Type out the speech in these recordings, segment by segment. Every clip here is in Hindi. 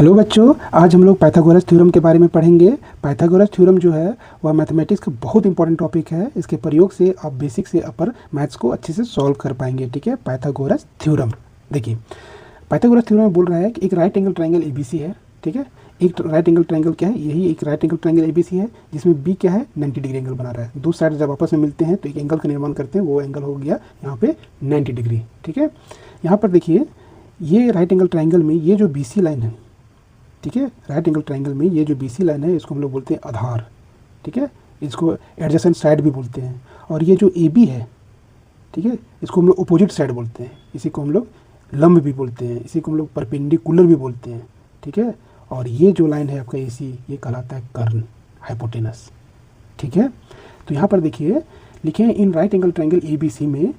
हेलो बच्चों, आज हम लोग पाइथागोरस थ्योरम के बारे में पढ़ेंगे। पाइथागोरस थ्योरम जो है वह मैथमेटिक्स का बहुत इंपॉर्टेंट टॉपिक है। इसके प्रयोग से आप बेसिक से अपर मैथ्स को अच्छे से सॉल्व कर पाएंगे। ठीक है, पाइथागोरस थ्योरम देखिए, पाइथागोरस थ्योरम में बोल रहा है कि एक राइट एंगल ट्रायंगल एबीसी है। ठीक है, एक राइट एंगल ट्रायंगल क्या है, यही एक राइट एंगल ट्रायंगल एबीसी है, जिसमें बी क्या है, 90 डिग्री एंगल बना रहा है। दो साइड जब आपस में मिलते हैं तो एक एंगल का निर्माण करते हैं, वो एंगल हो गया यहाँ पे 90 डिग्री। ठीक है, यहाँ पर देखिए, ये राइट एंगल ट्रायंगल में ये जो बीसी लाइन है, ठीक है, राइट एंगल ट्रायंगल में ये जो बीसी लाइन है इसको हम लोग बोलते हैं आधार। ठीक है, इसको एडजेसेंट साइड भी बोलते हैं। और ये जो ए बी है, ठीक है, इसको हम लोग अपोजिट साइड बोलते हैं। इसी को हम लोग लंब भी बोलते हैं, इसी को हम लोग परपेंडिकुलर भी बोलते हैं। ठीक है, और ये जो लाइन है आपका ए सी, ये कहलाता है कर्ण, हाइपोटेनस। ठीक है, तो यहाँ पर देखिए लिखे हैं इन right angle triangle A B C में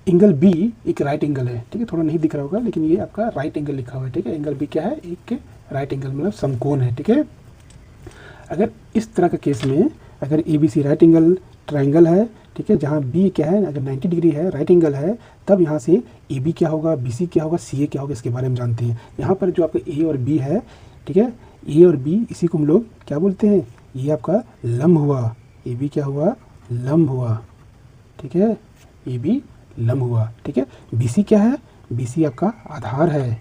एंगल बी एक राइट एंगल है। ठीक है, थोड़ा नहीं दिख रहा होगा लेकिन ये आपका राइट एंगल लिखा हुआ है। ठीक है, एंगल बी क्या है, एक राइट एंगल मतलब समकोण है। ठीक है, अगर इस तरह का केस में अगर A B C right angle triangle है, ठीक है, जहाँ बी क्या है, अगर 90 डिग्री है, राइट एंगल है, तब यहाँ से ए बी क्या होगा, बी सी क्या होगा, सी ए क्या होगा, इसके बारे में जानते हैं। यहाँ पर जो आपका ए और बी है, ठीक है, ए और बी, इसी को हम लोग क्या बोलते हैं, ये आपका लंब हुआ, ए बी क्या हुआ, लंब हुआ। ठीक है, ए बी लंब हुआ। ठीक है, बी सी क्या है, बी सी आपका आधार है,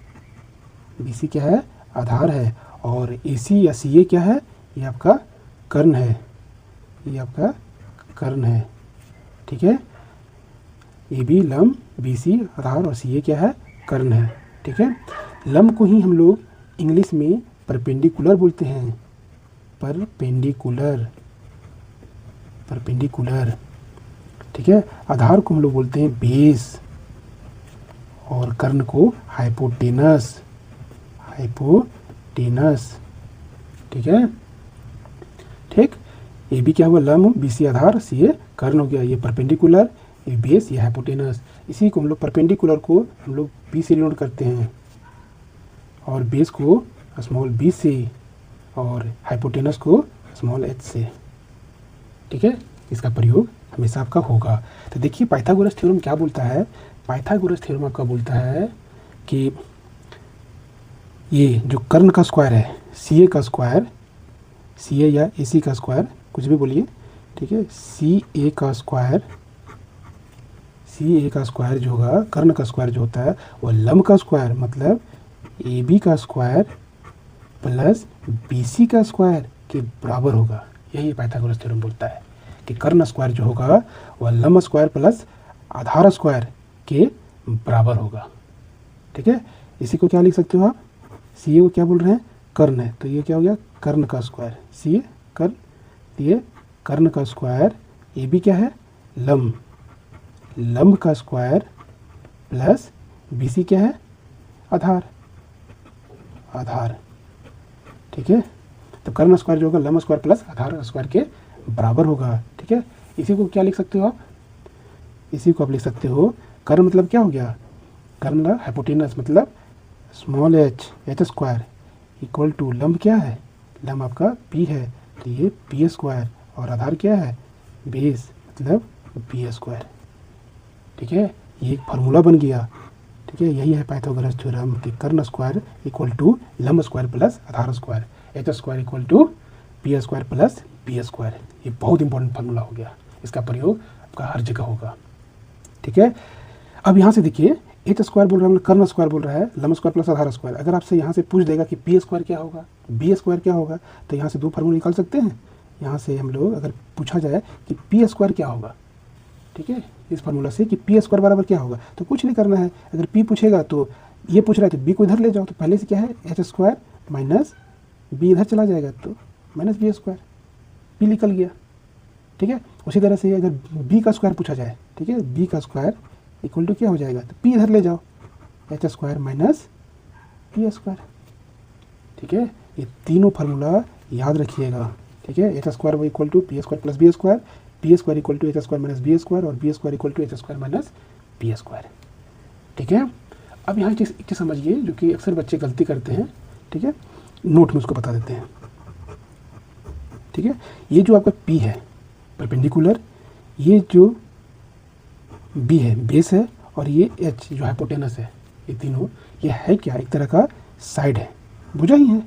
बी सी क्या है, आधार है। और ए सी या सी ए क्या है, ये आपका कर्ण है, ये आपका कर्ण है। ठीक है, ए बी लंब, बी सी आधार और सी ए क्या है, कर्ण है। ठीक है, लंब को ही हम लोग इंग्लिश में परपेंडिकुलर बोलते हैं, परपेंडिकुलर, परपेंडिकुलर। ठीक है, आधार को हम लोग बोलते हैं बेस और कर्ण को हाइपोटेनस, हाइपोटेनस। ठीक है, ठीक, ए बी क्या हुआ, लंब, बी सी आधार, सी ए कर्ण हो गया। ये परपेंडिकुलर, ये बेस, ये हाइपोटेनस। इसी को हम लोग परपेंडिकुलर को हम लोग बी से डिनोट करते हैं और बेस को स्मॉल बी से और हाइपोटेनस को स्मॉल एच से। ठीक है, इसका प्रयोग हमेशा आपका होगा। तो देखिए पाइथागोरस थ्योरम क्या बोलता है, पाइथागोरस थ्योरम आपका बोलता है कि ये जो कर्ण का स्क्वायर है, सी ए का स्क्वायर, सी ए या ए सी का स्क्वायर, कुछ भी बोलिए। ठीक है, सी ए का स्क्वायर, सी ए का स्क्वायर जो होगा, कर्ण का स्क्वायर जो होता है, वो लंब का स्क्वायर मतलब ए बी का स्क्वायर प्लस बी सी का स्क्वायर के बराबर होगा। यही पाइथागोरस थ्योरम बोलता है कि कर्ण स्क्वायर जो होगा वह लंब स्क्वायर प्लस आधार स्क्वायर के बराबर होगा। ठीक है, इसी को क्या लिख सकते हो आप, सी ए को क्या बोल रहे हैं, कर्ण है, तो ये क्या हो गया, कर्ण का स्क्वायर, सी ए कर्ण, ये कर्ण का स्क्वायर, ए बी क्या है, लंब, लंब का स्क्वायर प्लस बी सी क्या है, आधार, आधार। ठीक है, तो कर्ण स्क्वायर जो होगा लंब स्क्वायर प्लस आधार स्क्वायर के बराबर होगा। ठीक है, इसी को क्या लिख सकते हो आप, इसी को आप लिख सकते हो, कर्ण मतलब क्या हो गया, कर्ण हाइपोटेनस मतलब small H, H square equal to लंब क्या है, लंब आपका पी है, तो ये पी स्क्वायर और आधार क्या है, बेस मतलब बी स्क्वायर। ठीक है, ये एक फार्मूला बन गया। ठीक है, यही है पाइथागोरस थ्योरम कि कर्ण स्क्वायर इक्वल टू लंब स्क्वायर प्लस आधार square, H square equal to P square plus B square. ये बहुत इंपॉर्टेंट फार्मूला हो गया, इसका प्रयोग आपका हर जगह होगा। ठीक है, अब यहाँ से देखिए, एच स्क्वायर बोल रहा है, कर्ण स्क्वायर बोल रहा है, लंब स्क्वायर प्लस आधार स्क्वायर। अगर आपसे यहाँ से पूछ देगा कि पी स्क्वायर क्या होगा, बी स्क्वायर क्या होगा, तो यहाँ से दो फार्मूला निकाल सकते हैं। यहाँ से हम लोग अगर पूछा जाए कि पी स्क्वायर क्या होगा, ठीक है, इस फार्मूला से कि पी स्क्वायर बराबर क्या होगा, तो कुछ नहीं करना है। अगर पी पूछेगा तो ये पूछ रहा है तो बी को इधर ले जाओ, तो पहले से क्या है, एच स्क्वायर माइनस बी इधर चला जाएगा तो माइनस बी स्क्वायर, पी निकल गया। ठीक है, उसी तरह से अगर बी का स्क्वायर पूछा जाए, ठीक है, बी का स्क्वायर इक्वल टू क्या हो जाएगा, तो पी इधर ले जाओ, H square minus P square. ठीक है, ये तीनों फार्मूला याद रखिएगा। ठीक है, एच स्क्वायर वो equal to P square plus B square, P square equal to H square minus B square और B square equal to H square minus B square. ठीक है, अब यहाँ एक चीज़ समझिए जो कि अक्सर बच्चे गलती करते हैं। ठीक है, नोट में उसको बता देते हैं। ठीक है, ये जो आपका पी है परपेंडिकुलर, ये जो बी है बेस है और ये एच जो हाइपोटेनस है, ये तीनों ये है क्या, एक तरह का साइड है। भुजा ही है,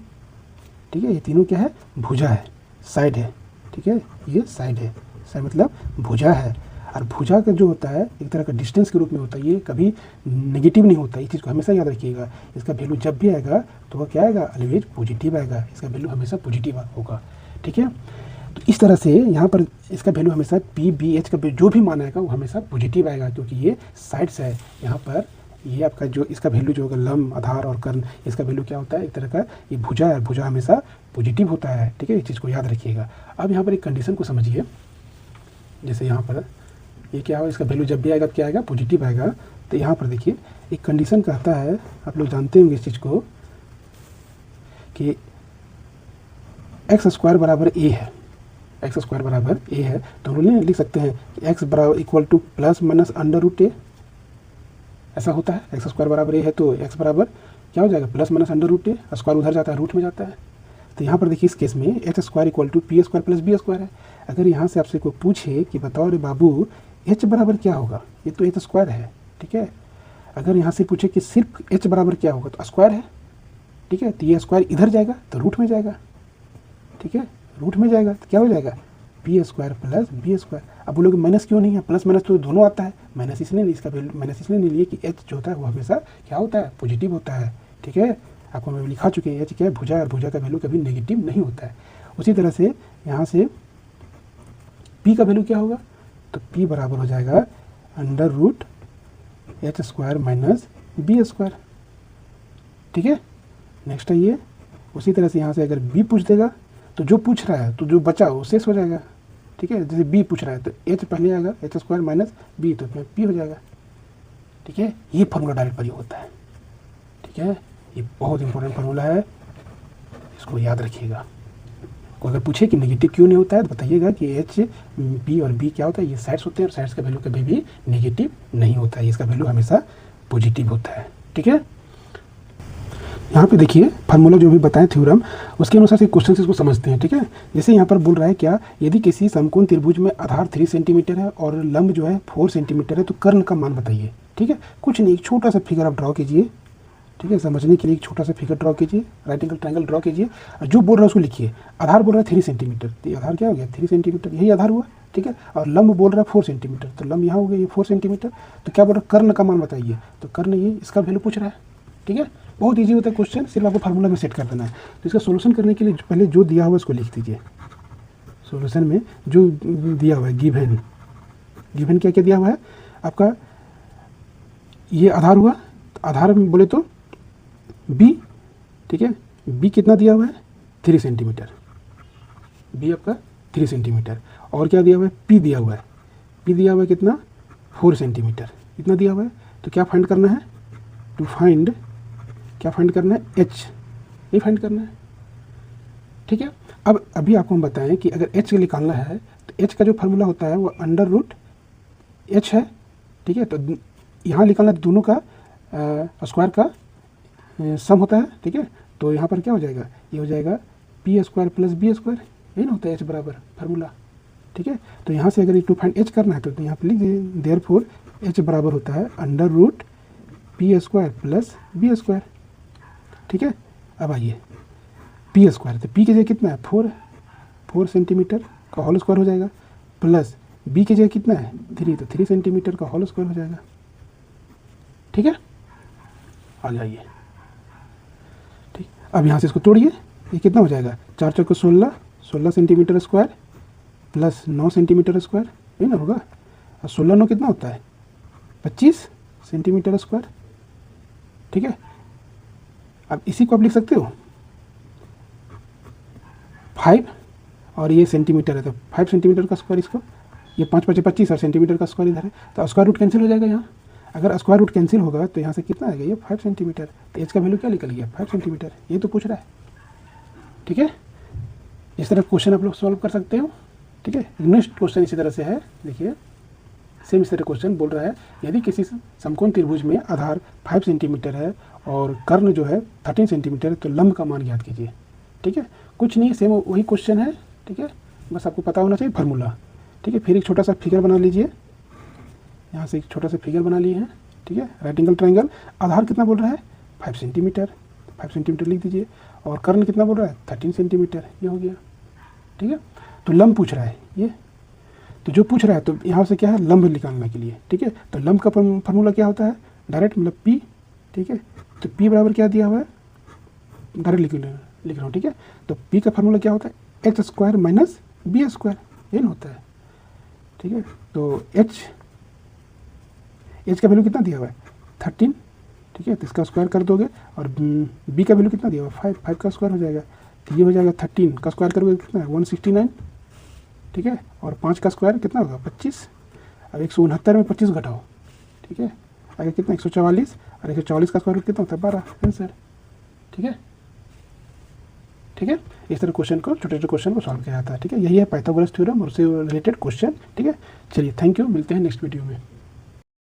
ठीक है। ये तीनों क्या है, भुजा है, साइड है, ठीक है। ये साइड है, साइड मतलब भुजा है। और भुजा का जो होता है एक तरह का डिस्टेंस के रूप में होता है, ये कभी नेगेटिव नहीं होता। इस चीज़ को हमेशा याद रखिएगा। इसका वैल्यू जब भी आएगा तो वह क्या आएगा, ऑलवेज पॉजिटिव आएगा। इसका वैल्यू हमेशा पॉजिटिव होगा, ठीक है। तो इस तरह से यहाँ पर इसका वैल्यू हमेशा पी बी एच का जो भी मान आएगा वो हमेशा पॉजिटिव आएगा, क्योंकि ये साइड्स है। यहाँ पर ये आपका जो इसका वैल्यू जो होगा लंब, आधार और कर्ण, इसका वैल्यू क्या होता है, एक तरह का ये भुजा है, भुजा हमेशा पॉजिटिव होता है, ठीक है। इस चीज़ को याद रखिएगा। अब यहाँ पर एक कंडीशन को समझिए, जैसे यहाँ पर ये क्या होगा, इसका वैल्यू जब भी आएगा तो क्या आएगा, पॉजिटिव आएगा। तो यहाँ पर देखिए एक कंडीशन कहता है, आप लोग जानते होंगे इस चीज़ को, कि एक्स स्क्वायर बराबर ए है, एक्स स्क्वायर बराबर ए है। तो हम लोग लिख सकते हैं कि एक्स बराबर equal to plus minus under root A, ऐसा होता है। एक्स स्क्वायर बराबर ए है तो एक्स बराबर क्या हो जाएगा, प्लस माइनस अंडर रूट ए, स्क्वायर उधर जाता है, रूट में जाता है। तो यहाँ पर देखिए इस केस में H square equal to P square plus B square है। अगर यहाँ से आपसे कोई पूछे कि बताओ रे बाबू एच बराबर क्या होगा, ये तो एच स्क्वायर है, ठीक है। अगर यहाँ से पूछे कि सिर्फ एच बराबर क्या होगा, तो स्क्वायर है, ठीक है। तो ये स्क्वायर इधर जाएगा तो रूट में जाएगा, ठीक है, रूट में जाएगा तो क्या हो जाएगा, P square plus B square. अब बोलोगे माइनस क्यों नहीं है, प्लस माइनस तो दोनों आता है, माइनस इसलिए नहीं, इसका वैल्यू माइनस इसलिए नहीं लिए कि एच जो होता है वो हमेशा क्या होता है, पॉजिटिव होता है, ठीक है। आपको मैं लिखा चुके हैं एच क्या है, भुजा, और भुजा का वैल्यू कभी नेगेटिव नहीं होता है। उसी तरह से यहाँ से पी का वैल्यू क्या होगा, तो पी बराबर हो जाएगा under root H square minus B square, ठीक है। नेक्स्ट है ये। उसी तरह से यहाँ से अगर बी पूछ देगा तो जो पूछ रहा है तो जो बचा वो शेष हो जाएगा, ठीक है। जैसे बी पूछ रहा है तो एच पहले आएगा, एच स्क्वायर माइनस बी, तो पी हो जाएगा, ठीक है। ये फार्मूला डायरेक्ट प्रयोग होता है, ठीक है। ये बहुत इंपॉर्टेंट फार्मूला है, इसको याद रखिएगा। को अगर पूछे कि नेगेटिव क्यों नहीं होता है तो बताइएगा कि एच बी और बी क्या होता है, ये साइड्स होते हैं, और साइड्स का वैल्यू कभी भी नेगेटिव नहीं होता है, इसका वैल्यू हमेशा पॉजिटिव होता है, ठीक है। यहाँ पे देखिए फार्मूला जो भी बताएं थ्योरम, उसके अनुसार से क्वेश्चन इसको समझते हैं, ठीक है। जैसे यहाँ पर बोल रहा है क्या, यदि किसी समकोण त्रिभुज में आधार 3 सेंटीमीटर है और लंब जो है 4 सेंटीमीटर है तो कर्ण का मान बताइए, ठीक है। कुछ नहीं, एक छोटा सा फिगर आप ड्रॉ कीजिए, ठीक है। समझने के लिए एक छोटा सा फिगर ड्रॉ कीजिए, राइट एंगल ट्रायंगल ड्रॉ कीजिए, और जो बोल रहा है उसको लिखिए। आधार बोल रहा है 3 सेंटीमीटर, तो ये आधार क्या हो गया, 3 सेंटीमीटर, यही आधार हुआ, ठीक है। और लंब बोल रहा है 4 सेंटीमीटर, तो लंब यहाँ हो गया ये 4 सेंटीमीटर। तो क्या बोल रहा है, कर्ण का मान बताइए, तो कर्ण ये इसका वैल्यू पूछ रहा है, ठीक है। बहुत ईजी होता है क्वेश्चन, सिर्फ आपको फार्मूला में सेट कर देना है। तो इसका सोल्यूशन करने के लिए पहले जो दिया हुआ है उसको लिख दीजिए। सोल्यूशन में जो दिया हुआ है गिवन, गिवन क्या क्या दिया हुआ है आपका, ये आधार हुआ, तो आधार में बोले तो बी, ठीक है। बी कितना दिया हुआ है, 3 सेंटीमीटर, बी आपका 3 सेंटीमीटर। और क्या दिया हुआ है, पी दिया हुआ है, पी दिया हुआ है कितना, 4 सेंटीमीटर, इतना दिया हुआ है। तो क्या फाइंड करना है, टू फाइंड, क्या फाइंड करना है, एच, ये फाइंड करना है, ठीक है। अब अभी आपको हम बताएं कि अगर एच निकालना है तो एच का जो फार्मूला होता है वो अंडर रूट एच है, ठीक है। तो यहाँ निकालना दोनों का स्क्वायर का सम होता है, ठीक है। तो यहाँ पर क्या हो जाएगा, ये हो जाएगा P square plus B square, यही ना होता है एच बराबर फार्मूला, ठीक है। तो यहाँ से अगर टू फाइंड एच करना है तो यहाँ पर लिख दीजिए, देयरफॉर एच बराबर होता है under root P square plus B square, ठीक है। अब आइए पी स्क्वायर, तो पी की जगह कितना है, 4 सेंटीमीटर का होल स्क्वायर हो जाएगा, प्लस बी की जगह कितना है 3, तो 3 सेंटीमीटर का होल स्क्वायर हो जाएगा, ठीक है। आ जाइए, ठीक। अब यहाँ से इसको तोड़िए, ये कितना हो जाएगा, 4 चौके 16 centimetre square plus 9 centimetre square, यही ना होगा। और 16 9 कितना होता है, 25 सेंटीमीटर स्क्वायर, ठीक है। अब इसी को आप लिख सकते हो 5, और ये सेंटीमीटर है तो 5 सेंटीमीटर का स्क्वायर, इसको ये 5 5 25 और सेंटीमीटर का स्क्वायर इधर है, तो स्क्वायर रूट कैंसिल हो जाएगा यहाँ। अगर स्क्वायर रूट कैंसिल होगा तो यहाँ से कितना आएगा, ये 5 सेंटीमीटर। तो एच का वैल्यू क्या निकल गया, 5 सेंटीमीटर, ये तो पूछ रहा है, ठीक है। इस तरह क्वेश्चन आप लोग सॉल्व कर सकते हो, ठीक है। नेक्स्ट क्वेश्चन इसी तरह से है, देखिए सेम इस तरह क्वेश्चन बोल रहा है, यदि किसी समकोण त्रिभुज में आधार 5 सेंटीमीटर है और कर्ण जो है 13 सेंटीमीटर है तो लंब का मान ज्ञात कीजिए, ठीक है। कुछ नहीं, सेम वही क्वेश्चन है, ठीक है। बस आपको पता होना चाहिए फार्मूला, ठीक है। फिर एक छोटा सा फिगर बना लीजिए, यहाँ से एक छोटा सा फिगर बना लिए हैं, ठीक है। राइट एंगल ट्रायंगल, आधार कितना बोल रहा है 5 सेंटीमीटर, 5 सेंटीमीटर लिख दीजिए। और कर्ण कितना बोल रहा है 13 सेंटीमीटर, ये हो गया। ठीक है, तो लंब पूछ रहा है ये, तो जो पूछ रहा है तो यहाँ से क्या है लंब निकालने के लिए। ठीक है, तो लंब का फार्मूला क्या होता है डायरेक्ट, मतलब पी। ठीक है, तो पी बराबर क्या दिया हुआ है, डायरेक्ट लिख रहा हूँ। ठीक है, तो पी का फार्मूला क्या होता है H square minus B square, ये ना होता है। ठीक है, तो एच का वैल्यू कितना दिया हुआ है 13। ठीक है, तो इसका स्क्वायर कर दोगे और बी का वैल्यू कितना दिया हुआ है 5 का स्क्वायर हो जाएगा, तो ये हो जाएगा 13 का स्क्वायर करोगे कितना है 169। ठीक है, और 5 का स्क्वायर कितना होगा 25। अब 169 में 25 घटाओ। ठीक है, आगे कितना 144, और 144 का स्क्वायर रूट कितना होता है 12, आंसर। ठीक है, ठीक है, इस तरह क्वेश्चन को, छोटे छोटे क्वेश्चन को सॉल्व किया जाता है। ठीक है, यही है पाइथागोरस थ्योरम और उससे रिलेटेड क्वेश्चन। ठीक है, चलिए थैंक यू, मिलते हैं नेक्स्ट वीडियो में।